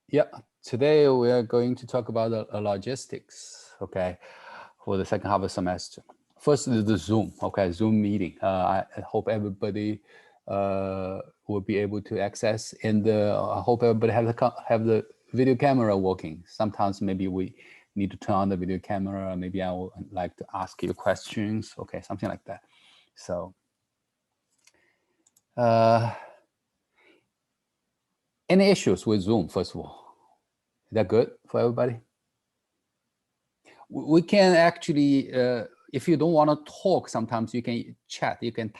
Yeah, today we are going to talk about logistics, okay, for the second half of the semester. First is the Zoom, okay, Zoom meeting. I hope everybody will be able to access, and I hope everybody have the video camera working. Sometimes maybe we need to turn on the video camera. Maybe I would like to ask you questions, okay, something like that. So, uh, any issues with Zoom, first of all? Is that good for everybody? We can actually, if you don't want to talk, sometimes you can chat, you can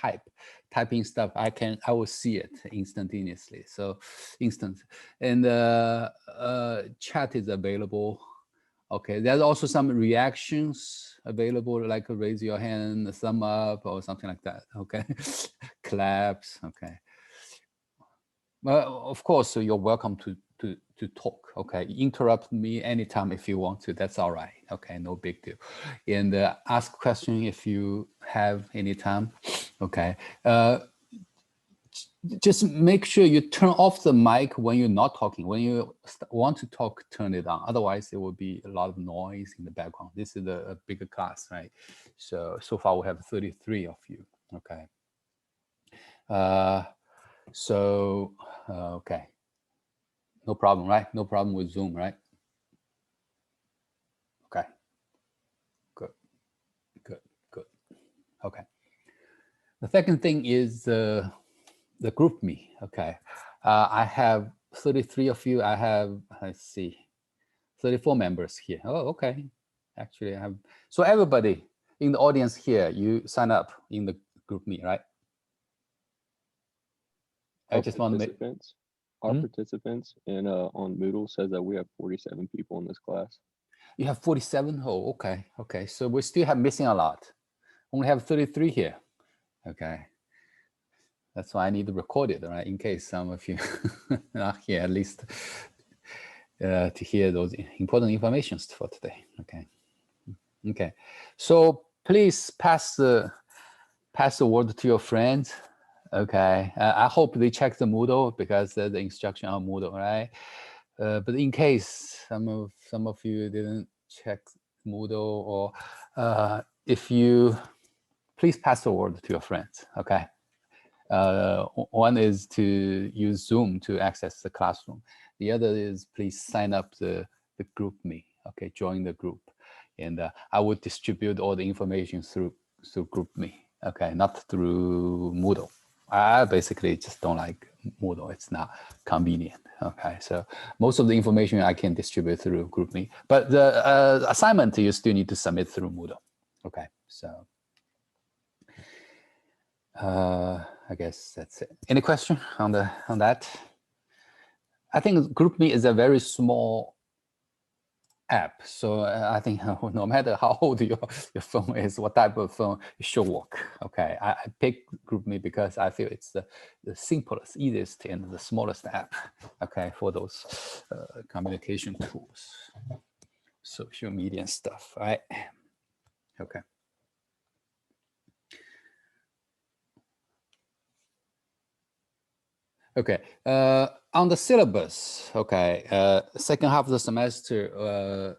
typing stuff. I will see it instantaneously. So instant, and chat is available. Okay, there's also some reactions available, like raise your hand, thumb up, or something like that. Okay, claps. Okay. Of course, so you're welcome to talk. Okay, interrupt me anytime if you want to. That's all right. Okay, no big deal. And ask question if you have any time. Okay, just make sure you turn off the mic when you're not talking. When you want to talk, turn it on. Otherwise, there will be a lot of noise in the background. This is a bigger class, right? So far we have 33 of you. Okay. Okay. No problem, right? No problem with Zoom, right? Okay, good, good, good. Okay. The second thing is the group me. Okay. I have 33 of you. I have, let's see, 34 members here. Oh, okay. Actually, I have, so everybody in the audience here, you sign up in the group me, right? I Our just want to make, participants, our participants in on Moodle says that we have 47 people in this class. you have 47? Oh, okay. Okay. So we still have missing a lot. Only have 33 here. Okay. That's why I need to record it, right? In case some of you are here, at least to hear those important informations for today. Okay. Okay. So please pass the word to your friends. Okay. I hope they check the Moodle because there's the instruction on Moodle, right? But in case some of you didn't check Moodle, or if you please pass the word to your friends. Okay. One is to use Zoom to access the classroom. The other is please sign up the group me. Okay, join the group, and I would distribute all the information through group me. Okay, not through Moodle. I basically just don't like Moodle. It's not convenient. Okay, so most of the information I can distribute through group me, but the assignment you still need to submit through Moodle. Okay, so. I guess that's it. Any question on that? I think GroupMe is a very small app, so I think no matter how old your phone is, what type of phone, it should work. Okay, I pick GroupMe because I feel it's the simplest, easiest, and the smallest app. Okay, for those communication tools, social media and stuff. Right? Okay. Okay, on the syllabus, okay, second half of the semester,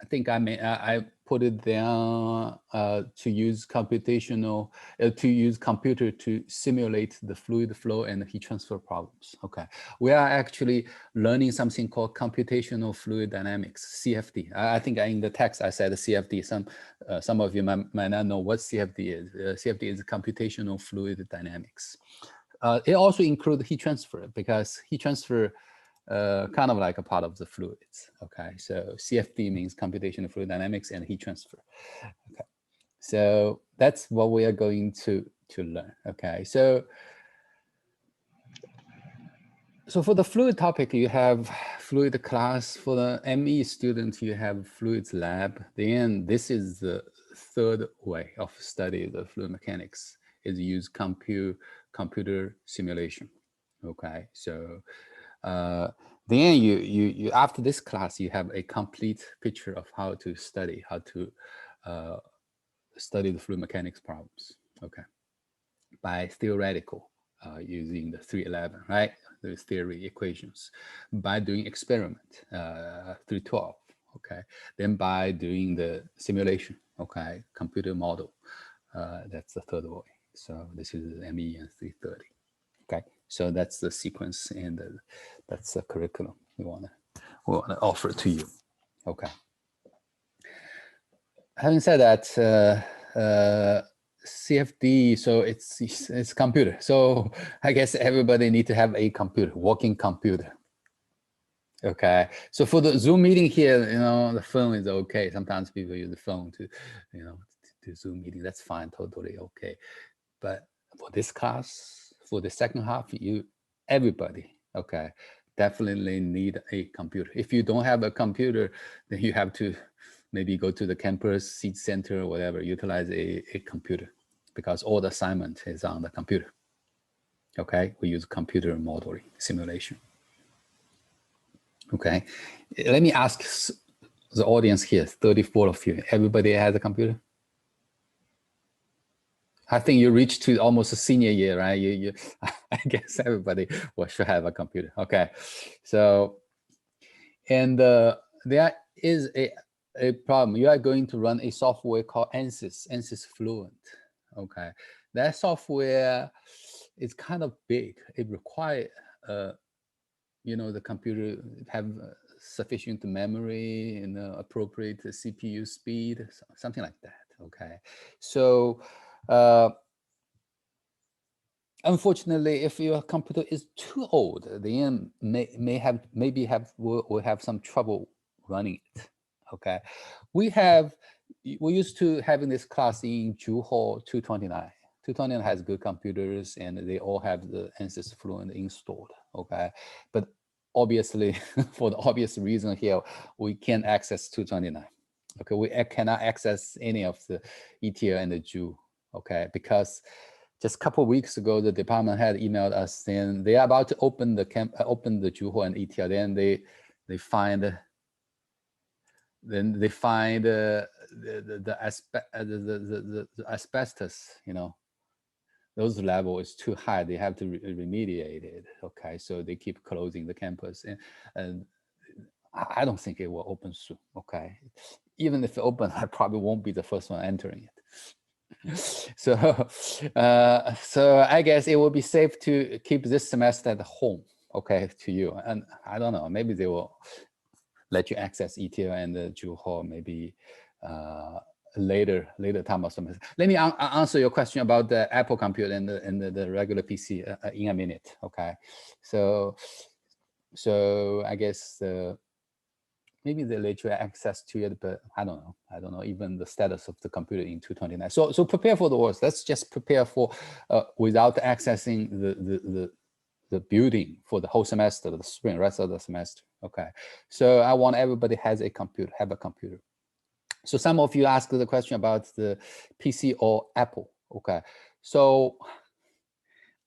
I think I put it down to use computational, to use computer to simulate the fluid flow and heat transfer problems. Okay, we are actually learning something called computational fluid dynamics, CFD. I think in the text I said CFD. Some of you might not know what CFD is. CFD is computational fluid dynamics. It also includes heat transfer because heat transfer kind of like a part of the fluids. Okay, so CFD means computational fluid dynamics and heat transfer. Okay, so that's what we are going to learn. Okay, so for the fluid topic, you have fluid class. For the ME student, you have fluids lab. Then this is the third way of study the fluid mechanics, is use computer simulation. Okay, so then you after this class, you have a complete picture of how to study the fluid mechanics problems. Okay, by theoretical using the 311, right? The theory equations, by doing experiment 312, okay? Then by doing the simulation, okay? Computer model, that's the third way. So this is ME and 330, okay? So that's the sequence, and that's the curriculum we wanna offer to you, okay? Having said that, CFD, so it's computer. So I guess everybody need to have a computer, working computer. Okay. So for the Zoom meeting here, the phone is okay. Sometimes people use the phone to, to Zoom meeting. That's fine, totally okay. But for this class, for the second half, everybody, okay, definitely need a computer. If you don't have a computer, then you have to maybe go to the campus, seat center, or whatever, utilize a computer, because all the assignment is on the computer. Okay, we use computer modeling simulation. Okay, let me ask the audience here, 34 of you, everybody has a computer? I think you reached to almost a senior year, right? You I guess everybody should have a computer. Okay, so, and there is a problem. You are going to run a software called ANSYS Fluent. Okay, that software is kind of big. It requires, the computer have sufficient memory and appropriate CPU speed, something like that. Okay, so unfortunately, if your computer is too old, then will have some trouble running it. Okay, we used to having this class in Juho 229. 229 has good computers, and they all have the ANSYS Fluent installed. Okay, but obviously, for the obvious reason here, we can't access 229. Okay, we cannot access any of the ETL and the Ju. Okay, because just a couple of weeks ago, the department had emailed us saying they are about to open the Juho and ETL. Then they find the asbestos, those level is too high. They have to remediate it. Okay, so they keep closing the campus, and I don't think it will open soon. Okay, even if it opens, I probably won't be the first one entering it. So I guess it will be safe to keep this semester at home, okay, to you. And I don't know, maybe they will let you access ETL and the Juho maybe later time of semester. Let me answer your question about the Apple computer and the regular PC in a minute, okay? So I guess maybe they let you access to it, but I don't know even the status of the computer in 229. So prepare for the worst. Let's just prepare for without accessing the building for the whole semester, the spring, rest of the semester. Okay, so I want everybody have a computer. So some of you asked the question about the PC or Apple. Okay, so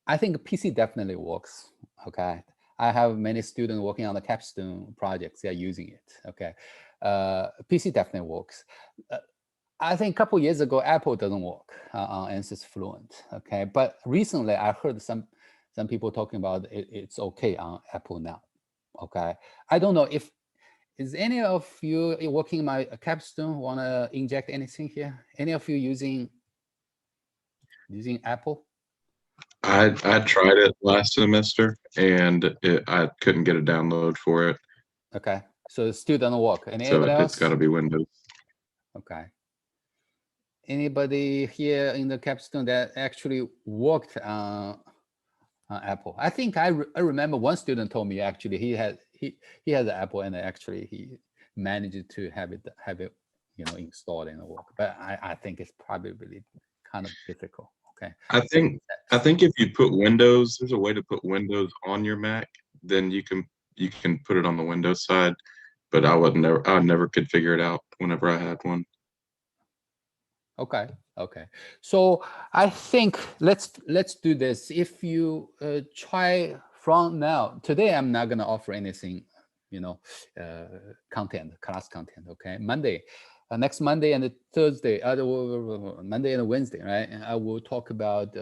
I think PC definitely works. Okay, I have many students working on the capstone projects. They are using it. Okay, PC definitely works. I think a couple years ago, Apple doesn't work on ANSYS Fluent. Okay, but recently I heard some people talking about it's okay on Apple now. Okay, I don't know if is any of you working my capstone want to inject anything here? Any of you using Apple? I tried it last semester and I couldn't get a download for it. Okay, so it still doesn't work. And So anybody else? it's got to be Windows. Okay. Anybody here in the capstone that actually worked on Apple? I think I remember one student told me actually he has an Apple, and actually he managed to have it installed and work. But I think it's probably really kind of difficult. Okay. I think if you put Windows, there's a way to put Windows on your Mac, then you can put it on the Windows side. But I never could figure it out whenever I had one. Okay. So I think let's do this. If you try from now, today I'm not gonna offer anything, class content. Okay, Monday, next Monday and Thursday, Monday and Wednesday, right? And I will talk about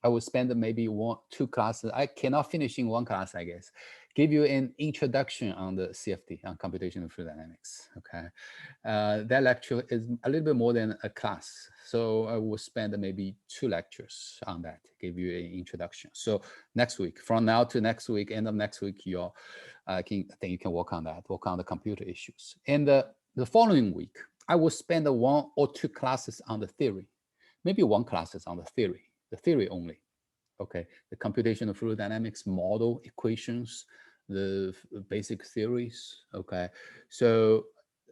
I will spend maybe 2 classes. I cannot finish in 1 class, I guess. Give you an introduction on the CFD, on computational fluid dynamics. Okay, that lecture is a little bit more than a class, so I will spend maybe 2 lectures on that. Give you an introduction. So next week, from now to next week, end of next week, I think you can work on that, work on the computer issues. And the following week, I will spend 1 or 2 classes on the theory, maybe 1 classes on the theory only. Okay, the computational fluid dynamics model equations, the basic theories. Okay, so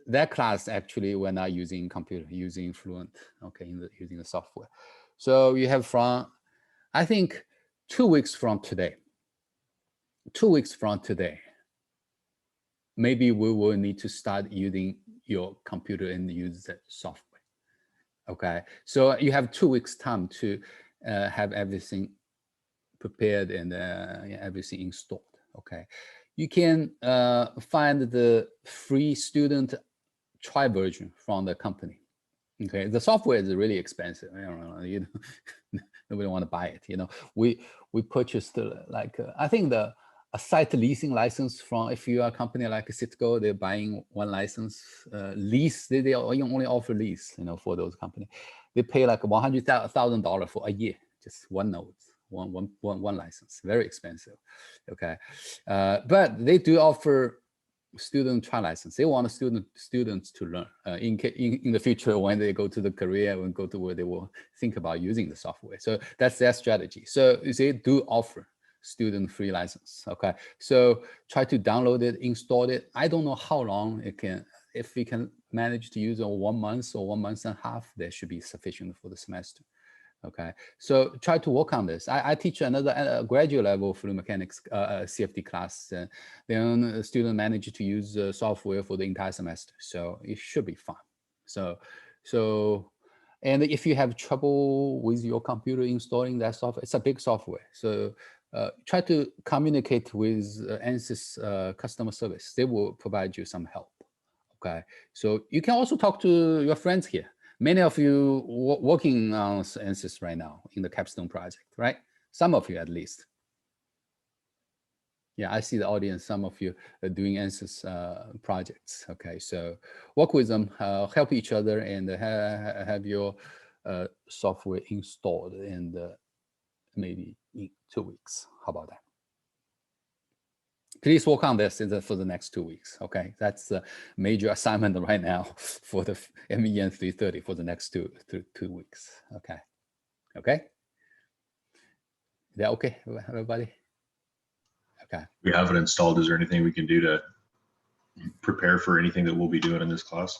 that class actually we're not using computer, using Fluent. Okay, using the software. So you have from, I think 2 weeks from today. 2 weeks from today, maybe we will need to start using your computer and use the software. Okay, so you have 2 weeks time to have everything prepared and everything installed. Okay, you can find the free student trial version from the company. Okay, the software is really expensive. I don't know, you know, nobody want to buy it. You know, we purchased I think a site leasing license from, if you are a company like Citgo, they're buying 1 license lease. They only offer lease, you know, for those companies. They pay like $100,000 for a year, just 1 node, one license. Very expensive. Okay, but they do offer student trial license. They want students to learn in the future when they go to the career and go to where they will think about using the software. So that's their strategy. So they do offer student free license. Okay, so try to download it, install it. I don't know how long it can. If we can manage to use it 1 month or 1.5 months, that should be sufficient for the semester. Okay, so try to work on this. I teach another graduate level fluid mechanics CFD class. Then a student managed to use software for the entire semester, so it should be fun. So, and if you have trouble with your computer installing that software, it's a big software. So try to communicate with ANSYS customer service. They will provide you some help. Okay, so you can also talk to your friends here. Many of you working on ANSYS right now in the capstone project, right? Some of you at least. Yeah, I see the audience. Some of you are doing ANSYS projects. Okay, so work with them, help each other, and have your software installed in maybe in 2 weeks. How about that? Please work on this for the next 2 weeks. Okay, that's a major assignment right now for the MEN 330 for the next two weeks. Okay, okay. Is that okay, everybody? Okay. We have it installed. Is there anything we can do to prepare for anything that we'll be doing in this class?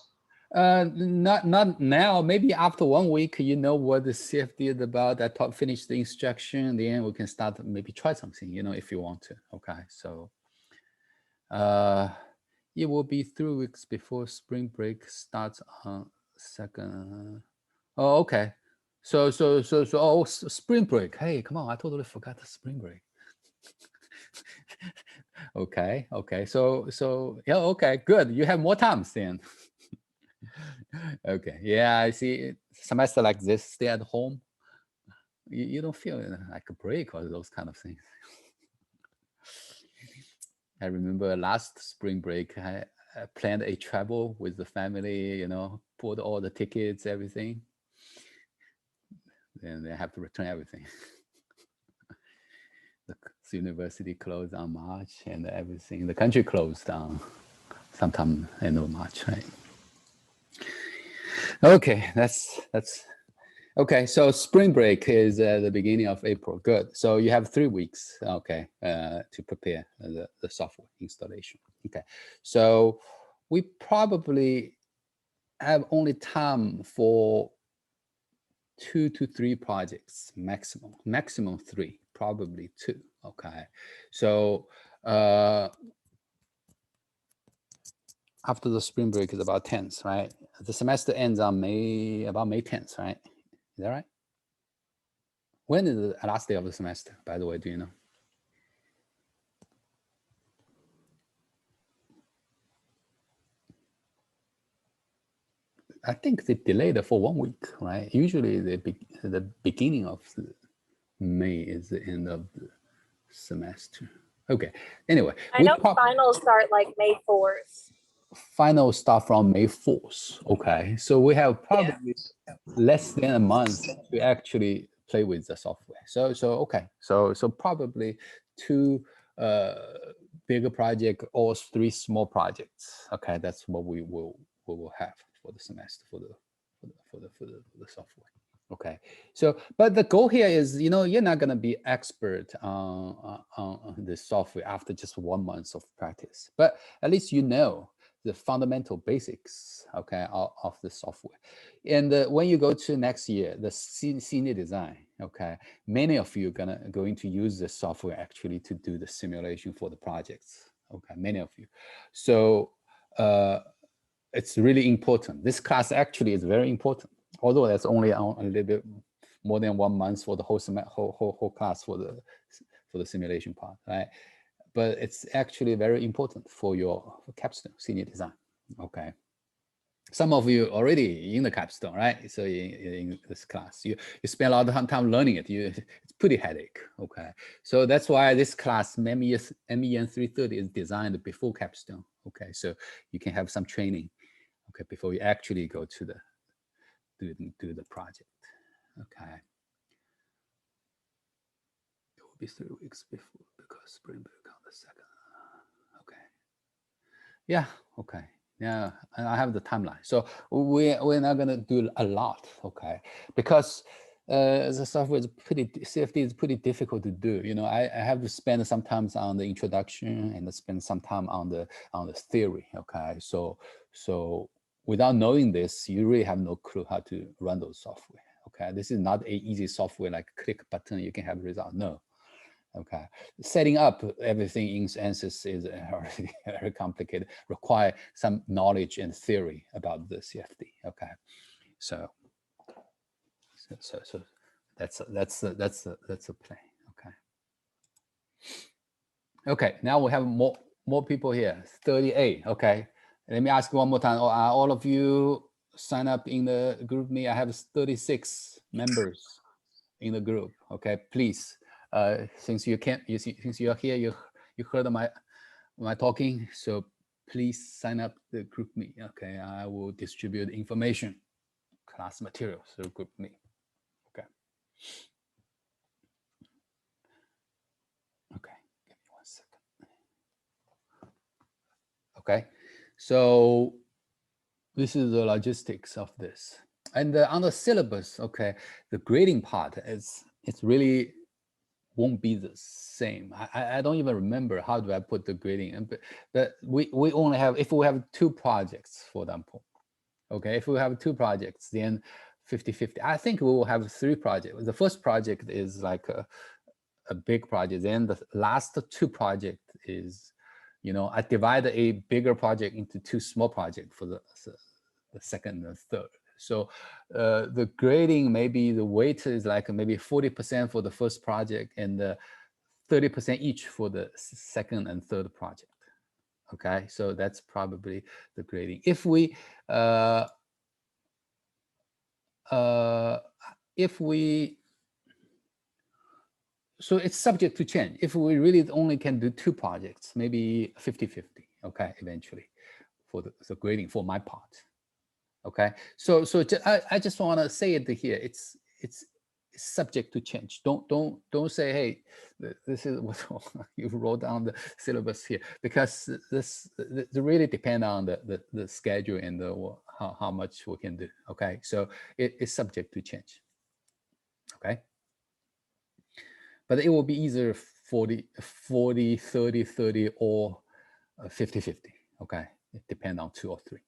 Not now. Maybe after 1 week, you know what the CFD is about. Finish the instruction, then we can start maybe try something. You know, if you want to. Okay, so. It will be 3 weeks before spring break starts on 2nd. Oh, okay. So, spring break. Hey, come on! I totally forgot the spring break. Okay. So yeah. Okay. Good. You have more time then. Okay. Yeah, I see. Semester like this, stay at home. You don't feel like a break or those kind of things. I remember last spring break, I planned a travel with the family, you know, bought all the tickets, everything. Then they have to return everything. The university closed on March and everything. The country closed down sometime end of March, right? Okay, that's okay. So spring break is the beginning of April. Good. So you have 3 weeks, okay, to prepare the software installation. Okay, so we probably have only time for 2 to 3 projects maximum 3, probably 2. Okay, so after the spring break is about 10th, right? The semester ends on about May 10th, right? Is that right? When is the last day of the semester, by the way, do you know? I think they delayed it for 1 week, right? Usually the beginning of May is the end of the semester. Okay. Anyway, I know finals start like May 4th. Final start from May 4th. Okay. So we have probably less than a month to actually play with the software. So okay. So probably 2 bigger project or 3 small projects. Okay, that's what we will have for the semester for the software. Okay, so but the goal here is, you know, you're not gonna be expert on the software after just 1 month of practice, but at least you know the fundamental basics, okay, of the software. And when you go to next year, the senior design, okay, many of you going to use the software actually to do the simulation for the projects, okay, many of you. So it's really important. This class actually is very important, although that's only a little bit more than 1 month for the whole class for the simulation part, right? But it's actually very important for your capstone senior design. Okay. Some of you already in the capstone, right? So in this class, you spend a lot of time learning it. It's pretty headache. Okay. So that's why this class, MEN 330, is designed before capstone. Okay. So you can have some training, okay, before you actually go to do the project. Okay. It will be 3 weeks before because spring break on the 2nd. Okay. Yeah. Okay. Yeah, and I have the timeline. So we're not gonna do a lot, okay? Because the software is CFD is pretty difficult to do. You know, I have to spend sometimes on the introduction and spend some time on the theory, okay? So without knowing this, you really have no clue how to run those software, okay? This is not an easy software like click button, you can have result. No. Okay, setting up everything in ANSYS is already very complicated. Require some knowledge and theory about the CFD. Okay, so that's the plan. Okay. Okay, now we have more people here. 38. Okay, let me ask one more time. Are all of you sign up in the group me? I have 36 members in the group. Okay, please. Since you can't, since you are here, you heard my talking, so please sign up the group me. Okay, I will distribute information, class materials through group me. Okay. Okay, give me 1 second. Okay, so this is the logistics of this, and on the syllabus. Okay, the grading part it's really won't be the same. I don't even remember how do I put the grading, but we only have, if we have 2 projects, for example, okay, if we have 2 projects, then 50-50. I think we will have 3 projects. The first project is like a big project, then the last 2 project is, you know, I divide a bigger project into 2 small projects for the second and third. So the grading, maybe the weight is like maybe 40% for the first project and 30% each for the second and third project. Okay, so that's probably the grading. If we so it's subject to change. If we really only can do 2 projects, maybe 50-50. Okay, eventually for the grading for my part. Okay, so I just want to say it here. It's subject to change. Don't say, hey, this is what you wrote down the syllabus here, because this really depend on the schedule and how much we can do. Okay, so it is subject to change. Okay, but it will be either 40, 30, 30, or 50-50. Okay, it depends on 2 or 3.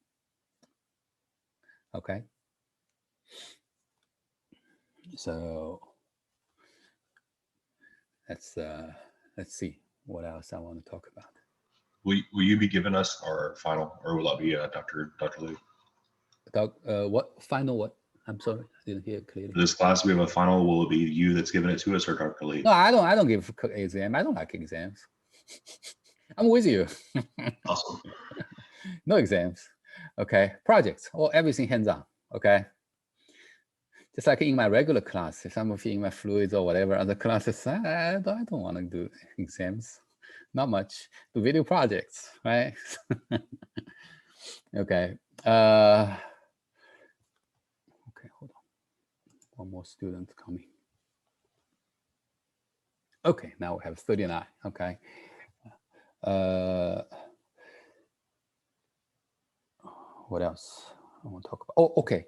Okay, so let's see what else I want to talk about. Will you be giving us our final, or will that be Dr. Lee? What final? What? I'm sorry, I didn't hear it clearly. For this class, we have a final. Will it be you that's giving it to us, or Dr. Lee? No, I don't give exam. I don't like exams. I'm with you. Awesome. No exams. Okay, projects or everything hands on. Okay. just like in my regular class, if some of you in my fluids or whatever other classes, I don't want to do exams, not much. Do video projects, right? Okay. Okay, hold on. One more student coming. Okay, now we have 39. Okay. What else I want to talk about? Oh, okay.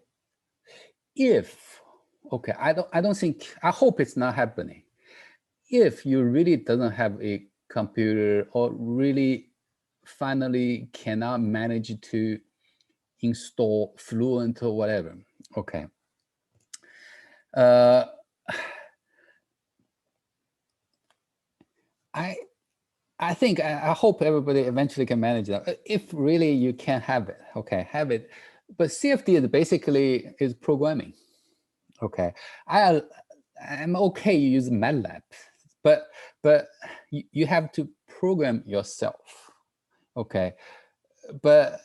Okay, I don't think, I hope it's not happening. If you really doesn't have a computer or really finally cannot manage to install Fluent or whatever, okay. I think, I hope everybody eventually can manage that. If really you can have it, okay, have it. But CFD is basically is programming. Okay, I'm okay you use MATLAB, but you have to program yourself. Okay, but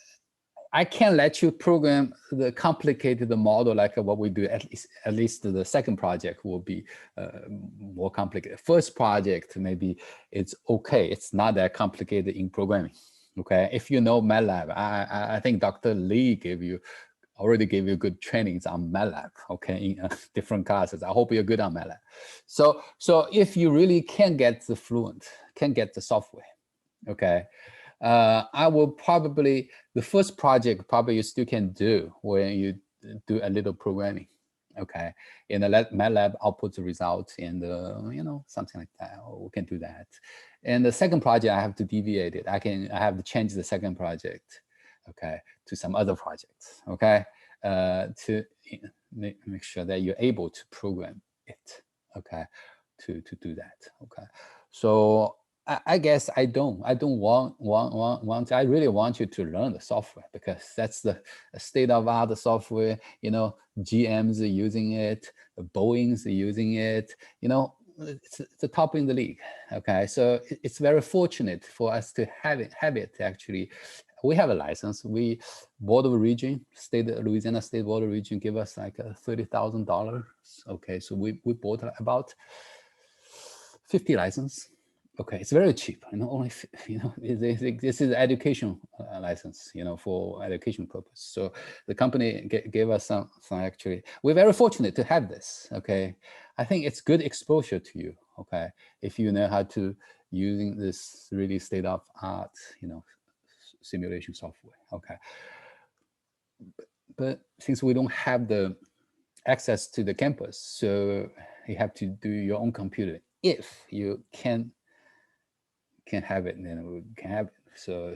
I can't let you program the complicated model like what we do. At least the second project will be more complicated. First project, maybe it's okay. It's not that complicated in programming. Okay, if you know MATLAB, I think Dr. Lee already gave you good trainings on MATLAB. Okay, in different classes. I hope you're good on MATLAB. So if you really can get the Fluent, can get the software, okay. I will probably, the first project probably you still can do when you do a little programming, okay? In the MATLAB output the results and you know, something like that, we can do that. And the second project, I have to deviate it. I have to change the second project, okay, to some other projects, okay? To make sure that you're able to program it, okay? To do that, okay? So I guess I don't want. I really want you to learn the software because that's the state of art software. You know, GM's using it, Boeing's using it. You know, it's the top in the league. Okay, so it's very fortunate for us to have it actually. We have a license. We Board of Region, Louisiana State Board of Region give us like $30,000. Okay, so we bought about 50 license. Okay, it's very cheap. You know, only this is education license. You know, for education purpose. So the company gave us some actually. We're very fortunate to have this. Okay, I think it's good exposure to you. Okay, if you know how to using this really state of art, you know, simulation software. Okay, but since we don't have the access to the campus, so you have to do your own computer. If you can have it, then we can have it. So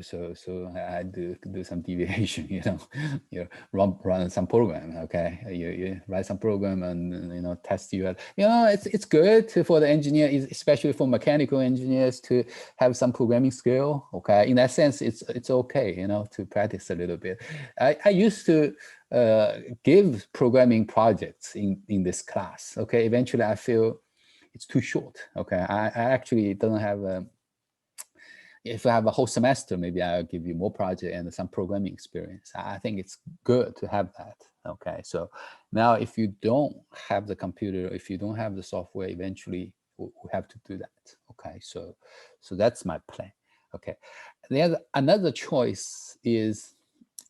I do some deviation, you run some program. Okay, you write some program and test you. It's good for the engineer, especially for mechanical engineers, to have some programming skill. Okay, in that sense, it's okay, to practice a little bit. I used to give programming projects in this class. Okay, eventually I feel it's too short. Okay, I actually don't have. If I have a whole semester, maybe I'll give you more project and some programming experience. I think it's good to have that. Okay, so now if you don't have the computer, if you don't have the software, eventually we have to do that. Okay, so that's my plan. Okay, another choice is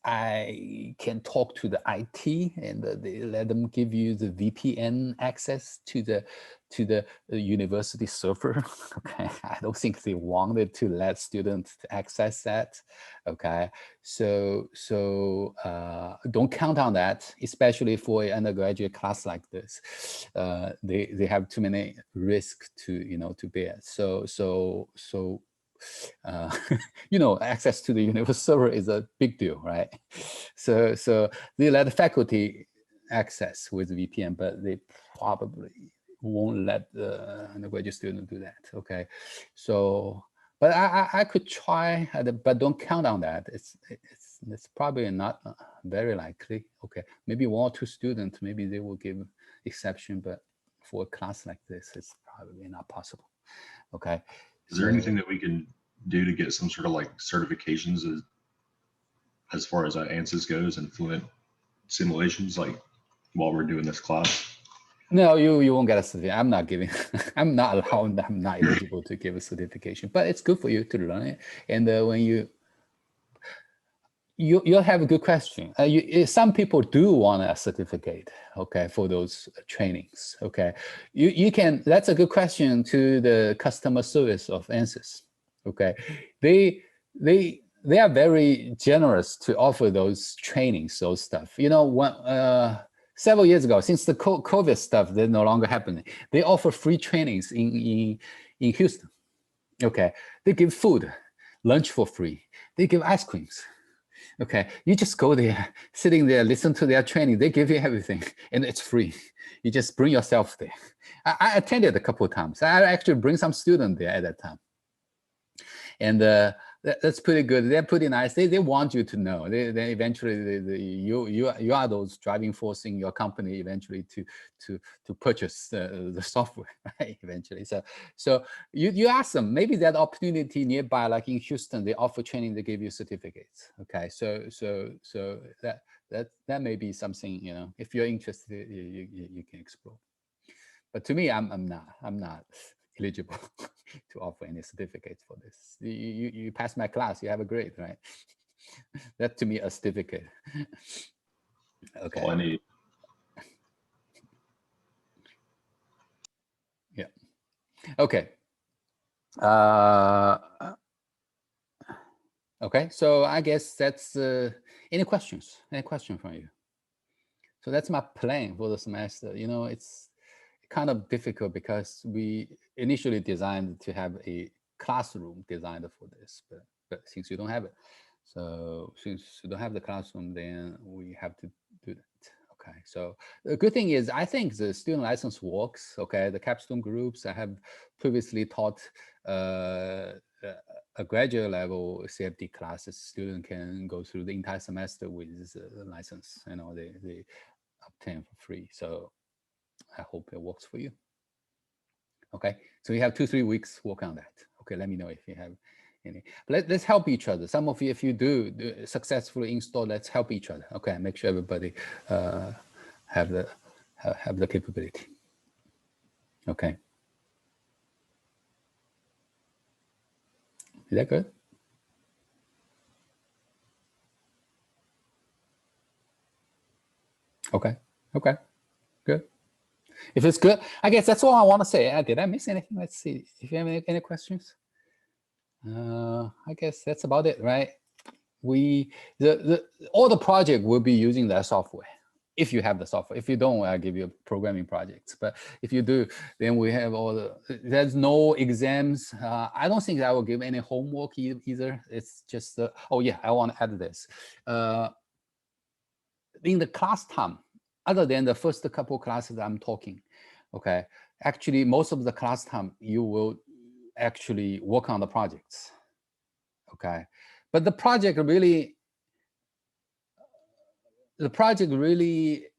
I can talk to the IT and they let them give you the VPN access to the university server. Okay, I don't think they wanted to let students access that. Okay, so don't count on that, especially for an undergraduate class like this. They have too many risks to bear. So access to the universal server is a big deal, right? So they let the faculty access with VPN, but they probably won't let the undergraduate student do that. Okay, so but I could try, but don't count on that. It's probably not very likely. Okay, maybe one or two students, maybe they will give exception, but for a class like this, it's probably not possible. Okay. Is there anything that we can do to get some sort of like certifications as far as ANSYS goes and Fluent simulations? Like while we're doing this class? No, you won't get a certificate. I'm not giving. I'm not allowed. I'm not eligible to give a certification. But it's good for you to learn it. And when you'll have a good question. Some people do want a certificate, okay, for those trainings, okay. You can. That's a good question to the customer service of ANSYS, okay. They are very generous to offer those trainings, those stuff. You know, several years ago, since the COVID stuff, they're no longer happening. They offer free trainings in Houston, okay. They give food, lunch for free. They give ice creams. Okay, you just go there, sitting there, listen to their training. They give you everything, and it's free. You just bring yourself there. I attended a couple of times. I actually bring some students there at that time, and that's pretty good. They're pretty nice. They want you to know. They eventually you are those driving force in your company eventually to purchase the software, right? Eventually. So you ask them, maybe that opportunity nearby, like in Houston, they offer training, they give you certificates. Okay, so that may be something, you know, if you're interested, you can explore. But to me, I'm not eligible to offer any certificates for this. You pass my class, you have a grade, right? That to me a certificate. Okay. All I need. Yeah. Okay. Okay. So I guess that's any questions? Any question from you? So that's my plan for the semester. You know, it's kind of difficult because we initially designed to have a classroom designed for this, but since you don't have it, so since you don't have the classroom, then we have to do that. Okay, so the good thing is I think the student license works. Okay, the capstone groups I have previously taught a graduate level CFD classes. Student can go through the entire semester with the license. You know, they obtain for free. So I hope it works for you. Okay, so you have 2-3 weeks work on that. Okay, let me know if you have any. But let's help each other. Some of you, if you do successfully install, let's help each other. Okay, make sure everybody have the capability. Okay, is that good? Okay, okay, good. If it's good, I guess that's all I want to say. Did I miss anything? Let's see. If you have any questions, I guess that's about it, right? All the project will be using that software. If you have the software. If you don't, I'll give you programming projects. But if you do, then we have all the. There's no exams. I don't think I will give any homework either. It's just. Oh yeah, I want to add this. In the class time, other than the first couple classes I'm talking, okay, actually most of the class time you will actually work on the projects, okay, but the project really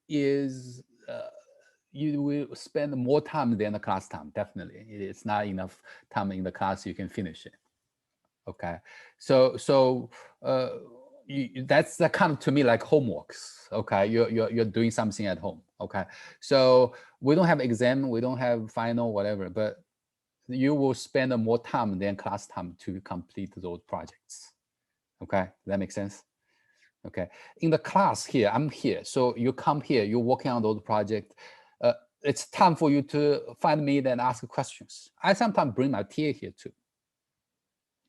is you will spend more time than the class time. Definitely, it's not enough time in the class you can finish it. Okay, so that's the kind of, to me, like homeworks. Okay, you're doing something at home. Okay, so we don't have exam, we don't have final, whatever, but you will spend more time than class time to complete those projects. Okay, that makes sense. Okay, in the class here, I'm here, so you come here, you're working on those projects. It's time for you to find me, then ask questions. I sometimes bring my TA here too.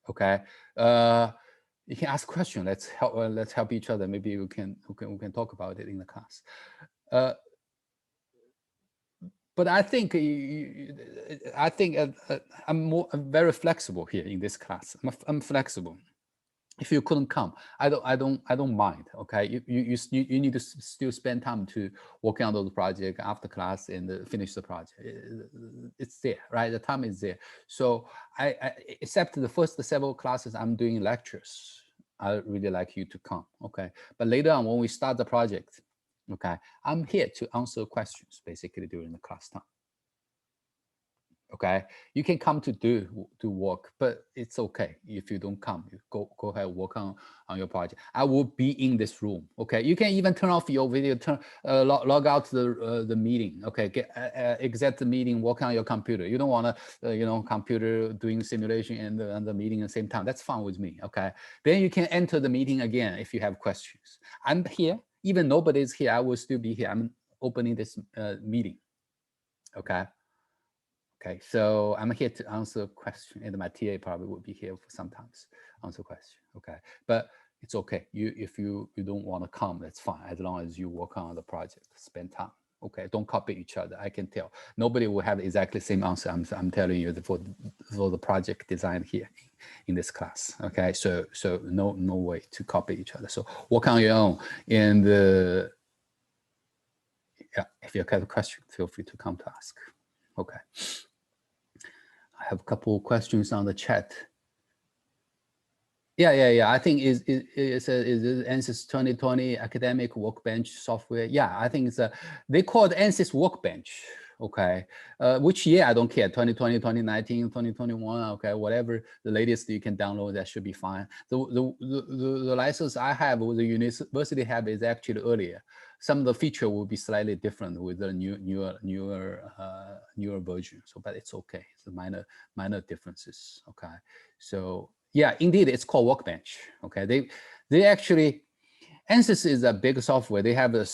Okay, you can ask questions. Let's help each other. Maybe we can talk about it in the class. But I think I'm very flexible here in this class. I'm flexible. If you couldn't come, I don't mind. Okay, you need to still spend time to work on those projects after class and finish the project. It's there, right? The time is there. So I except the first several classes I'm doing lectures, I really like you to come. Okay, but later on when we start the project, okay, I'm here to answer questions basically during the class time. Okay, you can come to do work, but it's okay if you don't come. You go ahead, work on your project. I will be in this room. Okay, you can even turn off your video, log out the meeting. Okay, exit the meeting, work on your computer. You don't want to computer doing simulation and the meeting at the same time. That's fine with me. Okay, then you can enter the meeting again if you have questions. I'm here, even nobody's here. I will still be here. I'm opening this meeting. Okay. Okay, so I'm here to answer question, and my TA probably will be here for sometimes answer question. Okay, but it's okay. If you don't want to come, that's fine. As long as you work on the project, spend time. Okay, don't copy each other. I can tell nobody will have exactly the same answer. I'm telling you for the project design here in this class. Okay, so no way to copy each other. So work on your own. And yeah, if you have a question, feel free to come to ask. Okay. I have a couple of questions on the chat. Yeah. I think is ANSYS 2020 academic workbench software. Yeah, I think it's they call it ANSYS workbench. Okay, which year I don't care. 2020, 2019, 2021. Okay, whatever the latest you can download, that should be fine. The license I have with the university have is actually earlier. Some of the feature will be slightly different with the newer version. So, but it's okay. It's a minor differences. Okay, so yeah, indeed, it's called Workbench. Okay, they actually. ANSYS is a big software. They have the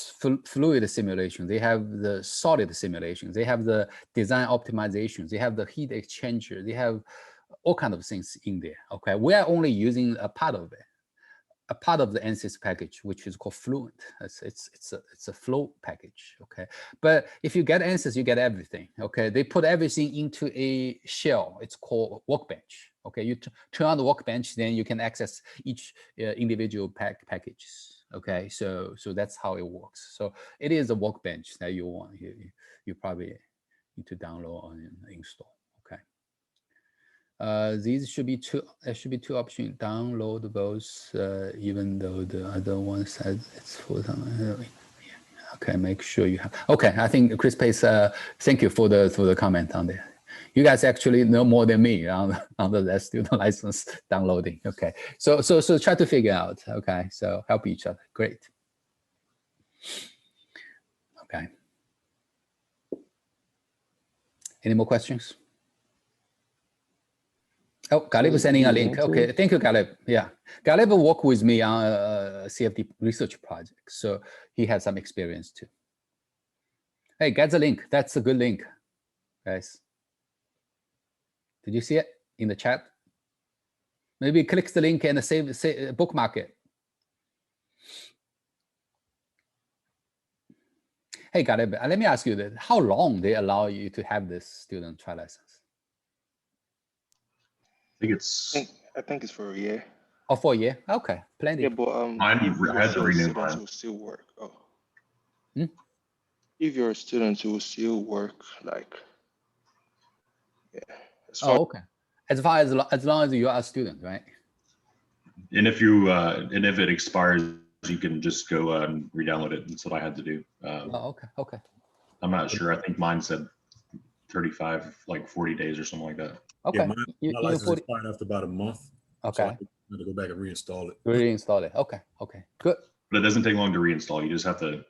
fluid simulation. They have the solid simulation. They have the design optimizations. They have the heat exchanger. They have all kinds of things in there. Okay, we are only using a part of it, a part of the ANSYS package, which is called Fluent. It's a flow package. Okay, but if you get ANSYS, you get everything. Okay, they put everything into a shell. It's called Workbench. Okay, you turn on the Workbench, then you can access each individual packages. Okay, so that's how it works. So it is a Workbench that you want. You probably need to download and install. Okay. These should be two. There should be two options. Download both, even though the other one says it's full time. Okay, make sure you have. Okay, I think Chris Pace. Thank you for the comment on there. You guys actually know more than me on the student license downloading. Okay, so try to figure out. Okay, so help each other. Great. Okay. Any more questions? Oh, Galib is sending a link. Okay, thank you, Galib. Yeah, Galib worked with me on a CFD research project, so he has some experience too. Hey, get the link. That's a good link, guys. Did you see it in the chat? Maybe click the link and save bookmark it. Hey, Galib, let me ask you this. How long they allow you to have this student trial license? I think it's for a year. Oh, for a year? Okay, plenty. Yeah, but Mine had to renew students mine. will still work. Oh. Hmm? If you're a student, you will still work like, yeah. Oh, okay. As long as you are a student, right? And if you and if it expires, you can just go and re-download it. That's what I had to do. Oh, okay. I'm not sure. I think mine said 35, like 40 days or something like that. Okay. Yeah, my license expired after about a month. Okay. So I had to go back and reinstall it. Reinstall it. Okay. Good. But it doesn't take long to reinstall. You just have to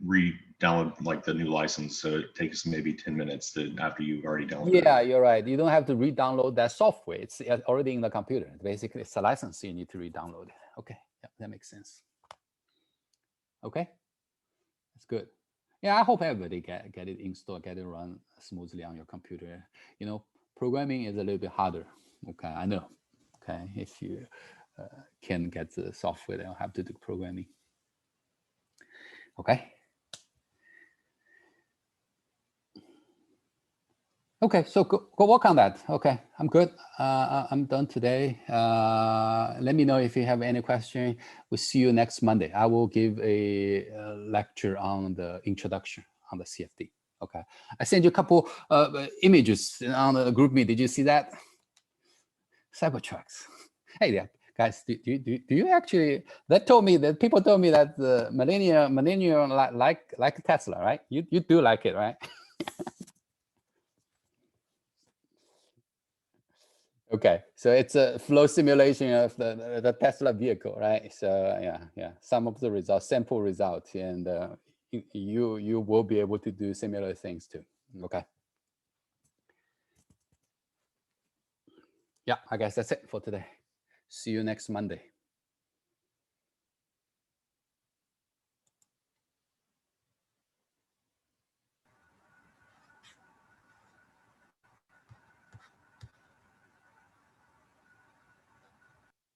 re-download like the new license. So it takes maybe 10 minutes after you've already downloaded Yeah, it. you're right. You don't have to re-download that software. It's already in the computer. Basically, it's a license you need to re-download it. Okay, yeah, that makes sense. Okay, that's good. Yeah, I hope everybody get it installed, get it run smoothly on your computer. You know, programming is a little bit harder. Okay, I know. Okay, if you can get the software, they'll have to do programming. Okay. Okay, so go work on that. Okay, I'm good. I'm done today. Let me know if you have any question. We'll see you next Monday. I will give a lecture on the introduction on the CFD. Okay, I sent you a couple images on the group me. Did you see that? Cybertrucks. Hey there, guys. Do you actually? People told me that the millennial like Tesla, right? You do like it, right? Okay, so it's a flow simulation of the Tesla vehicle, right? So yeah, some of the results, sample results, and you will be able to do similar things too. Okay. Yeah, I guess that's it for today. See you next Monday.